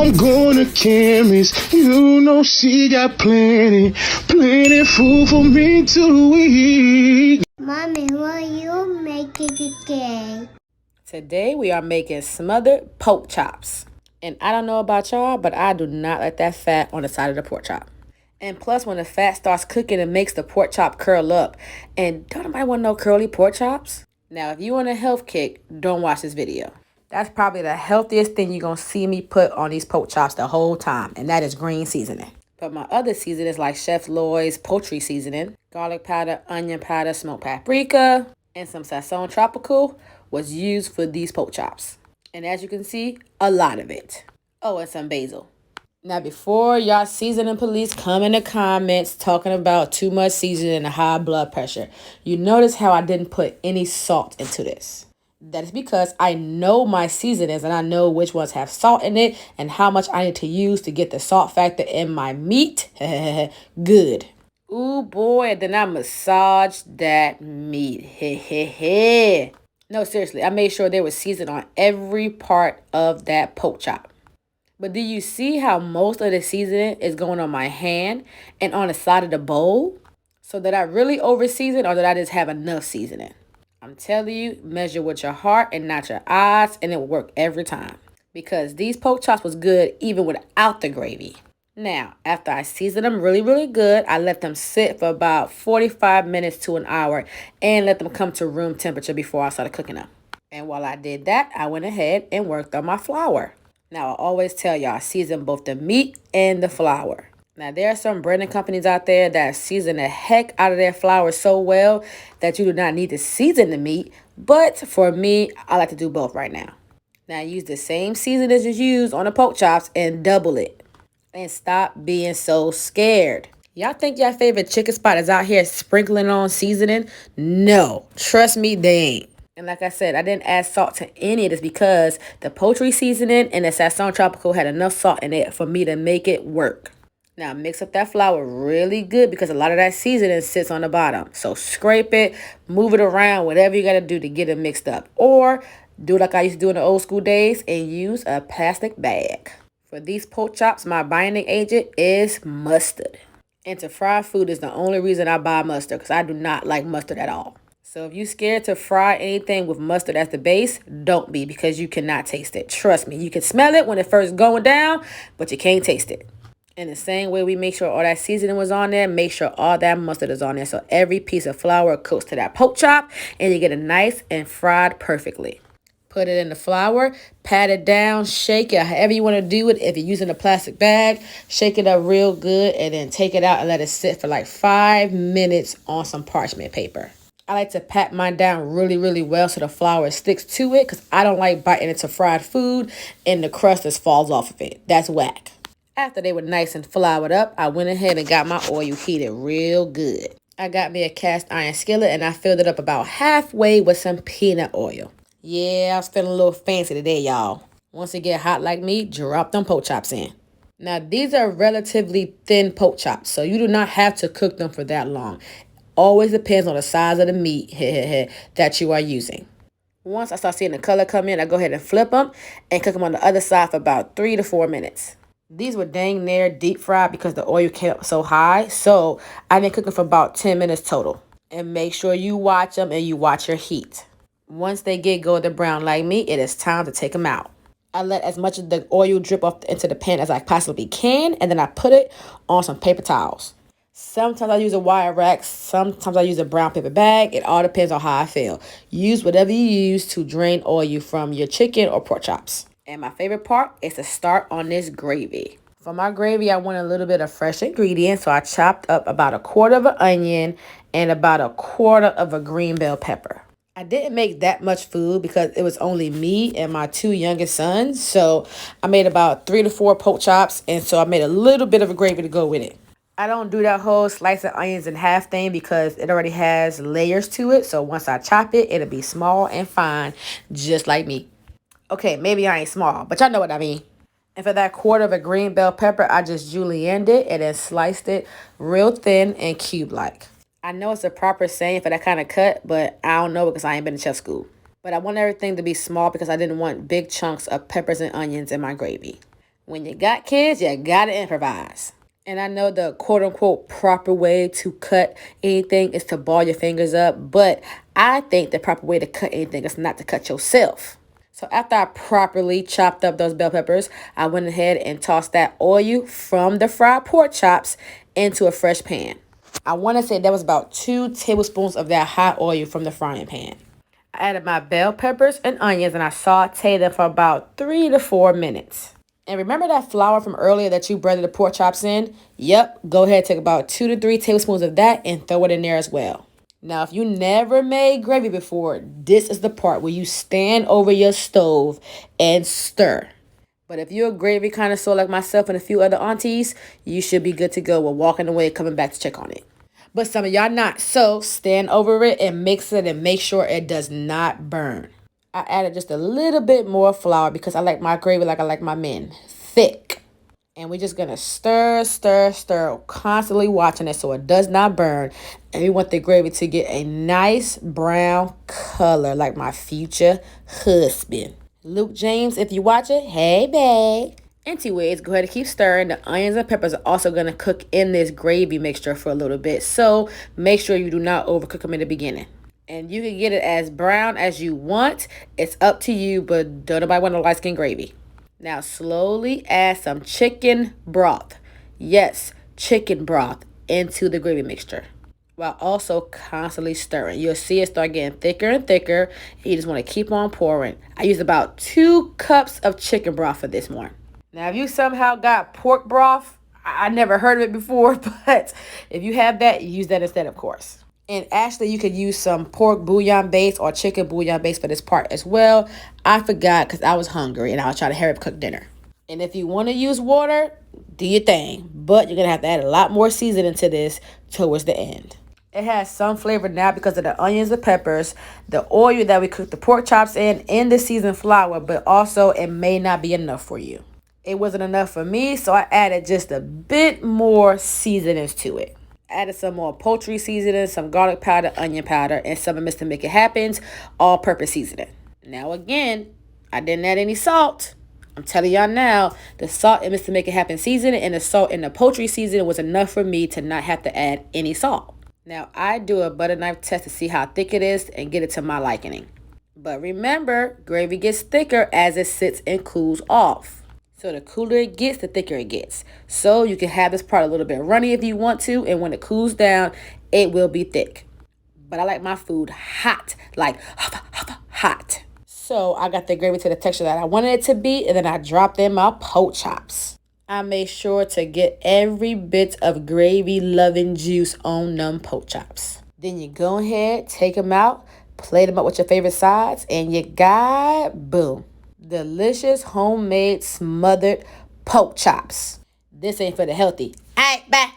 I'm going to chemist. You know she got plenty food for me to eat. Mommy, what are you making today? Today we are making smothered pork chops. And I don't know about y'all, but I do not like that fat on the side of the pork chop. And plus, when the fat starts cooking, it makes the pork chop curl up. And don't nobody want no curly pork chops? Now, if you want a health kick, don't watch this video. That's probably the healthiest thing you're going to see me put on these pork chops the whole time, and that is green seasoning. But my other seasonings like Chef Lloyd's poultry seasoning, garlic powder, onion powder, smoked paprika, and some Sazon Tropical was used for these pork chops. And as you can see, a lot of it. Oh, and some basil. Now, before y'all seasoning police come in the comments talking about too much seasoning and high blood pressure, you notice how I didn't put any salt into this. That is because I know my seasonings and I know which ones have salt in it and how much I need to use to get the salt factor in my meat good. Ooh boy, and then I massaged that meat. No, seriously, I made sure there was seasoning on every part of that pork chop. But do you see how most of the seasoning is going on my hand and on the side of the bowl? So did I really over season or did I just have enough seasoning? I'm telling you, measure with your heart and not your eyes, and it will work every time. Because these pork chops was good even without the gravy. Now, after I seasoned them really good, I let them sit for about 45 minutes to an hour and let them come to room temperature before I started cooking them. And while I did that, I went ahead and worked on my flour. Now, I always tell y'all, season both the meat and the flour. Now, there are some breading companies out there that season the heck out of their flour so well that you do not need to season the meat. But for me, I like to do both right now. Now, use the same seasoning as you use on the pork chops and double it. And stop being so scared. Y'all think your favorite chicken spot is out here sprinkling on seasoning? No, trust me, they ain't. And like I said, I didn't add salt to any of this because the poultry seasoning and the Sazon Tropical had enough salt in it for me to make it work. Now mix up that flour really good because a lot of that seasoning sits on the bottom. So scrape it, move it around, whatever you got to do to get it mixed up. Or do like I used to do in the old school days and use a plastic bag. For these pork chops, my binding agent is mustard. And to fry food is the only reason I buy mustard because I do not like mustard at all. So if you're scared to fry anything with mustard as the base, don't be because you cannot taste it. Trust me, you can smell it when it first going down, but you can't taste it. In the same way we make sure all that seasoning was on there, make sure all that mustard is on there. So every piece of flour coats to that pork chop and you get it nice and fried perfectly. Put it in the flour, pat it down, shake it, however you want to do it. If you're using a plastic bag, shake it up real good and then take it out and let it sit for like 5 minutes on some parchment paper. I like to pat mine down really well so the flour sticks to it because I don't like biting into fried food and the crust just falls off of it. That's whack. After they were nice and floured up, I went ahead and got my oil heated real good. I got me a cast iron skillet and I filled it up about halfway with some peanut oil. Yeah, I was feeling a little fancy today, y'all. Once it get hot like me, drop them pork chops in. Now, these are relatively thin pork chops, so you do not have to cook them for that long. Always depends on the size of the meat that you are using. Once I start seeing the color come in, I go ahead and flip them and cook them on the other side for about 3 to 4 minutes. These were dang near deep fried because the oil came up so high. So I've been cooking for about 10 minutes total. And make sure you watch them and you watch your heat. Once they get golden brown like me, it is time to take them out. I let as much of the oil drip off into the pan as I possibly can. And then I put it on some paper towels. Sometimes I use a wire rack. Sometimes I use a brown paper bag. It all depends on how I feel. Use whatever you use to drain oil from your chicken or pork chops. And my favorite part is to start on this gravy. For my gravy, I want a little bit of fresh ingredients. So I chopped up about 1/4 of an onion and about 1/4 of a green bell pepper. I didn't make that much food because it was only me and my 2 youngest sons. So I made about 3 to 4 pork chops. And so I made a little bit of a gravy to go with it. I don't do that whole slice of onions in half thing because it already has layers to it. So once I chop it, it'll be small and fine, just like me. Okay, maybe I ain't small, but y'all know what I mean. And for that 1/4 of a green bell pepper, I just julienned it and then sliced it real thin and cube-like. I know it's a proper saying for that kind of cut, but I don't know because I ain't been to chef school. But I want everything to be small because I didn't want big chunks of peppers and onions in my gravy. When you got kids, you gotta improvise. And I know the quote-unquote proper way to cut anything is to ball your fingers up, but I think the proper way to cut anything is not to cut yourself. So after I properly chopped up those bell peppers, I went ahead and tossed that oil from the fried pork chops into a fresh pan. I want to say that was about 2 tablespoons of that hot oil from the frying pan. I added my bell peppers and onions and I sauteed them for about 3 to 4 minutes. And remember that flour from earlier that you breaded the pork chops in? Yep, go ahead, take about 2 to 3 tablespoons of that and throw it in there as well. Now, if you never made gravy before, this is the part where you stand over your stove and stir. But if you're a gravy connoisseur like myself and a few other aunties, you should be good to go. We're walking away, coming back to check on it. But some of y'all not. So stand over it and mix it and make sure it does not burn. I added just a little bit more flour because I like my gravy like I like my men. Thick. And we're just going to stir, constantly watching it so it does not burn. And we want the gravy to get a nice brown color like my future husband. Luke James, if you watch it, hey, babe. Anyways, go ahead and keep stirring. The onions and peppers are also going to cook in this gravy mixture for a little bit. So make sure you do not overcook them in the beginning. And you can get it as brown as you want. It's up to you, but don't nobody want a light skin gravy. Now slowly add some chicken broth. Yes, chicken broth into the gravy mixture while also constantly stirring. You'll see it start getting thicker and thicker. You just want to keep on pouring. I used about 2 cups of chicken broth for this one. Now, if you somehow got pork broth, I never heard of it before, but if you have that, use that instead, of course. And actually, you could use some pork bouillon base or chicken bouillon base for this part as well. I forgot because I was hungry and I was trying to hurry up cook dinner. And if you want to use water, do your thing. But you're going to have to add a lot more seasoning to this towards the end. It has some flavor now because of the onions and peppers, the oil that we cooked the pork chops in, and the seasoned flour. But also, it may not be enough for you. It wasn't enough for me, so I added just a bit more seasonings to it. Added some more poultry seasoning, some garlic powder, onion powder, and some of Mr. Make It Happen's all-purpose seasoning. Now again, I didn't add any salt. I'm telling y'all now, the salt in Mr. Make It Happen seasoning and the salt in the poultry seasoning was enough for me to not have to add any salt. Now I do a butter knife test to see how thick it is and get it to my liking. But remember, gravy gets thicker as it sits and cools off. So the cooler it gets, the thicker it gets. So you can have this part a little bit runny if you want to. And when it cools down, it will be thick. But I like my food hot, like hot. So I got the gravy to the texture that I wanted it to be. And then I dropped in my pork chops. I made sure to get every bit of gravy-loving juice on them pork chops. Then you go ahead, take them out, plate them up with your favorite sides. And you got, boom, delicious homemade smothered pork chops. This ain't for the healthy. All right, bye.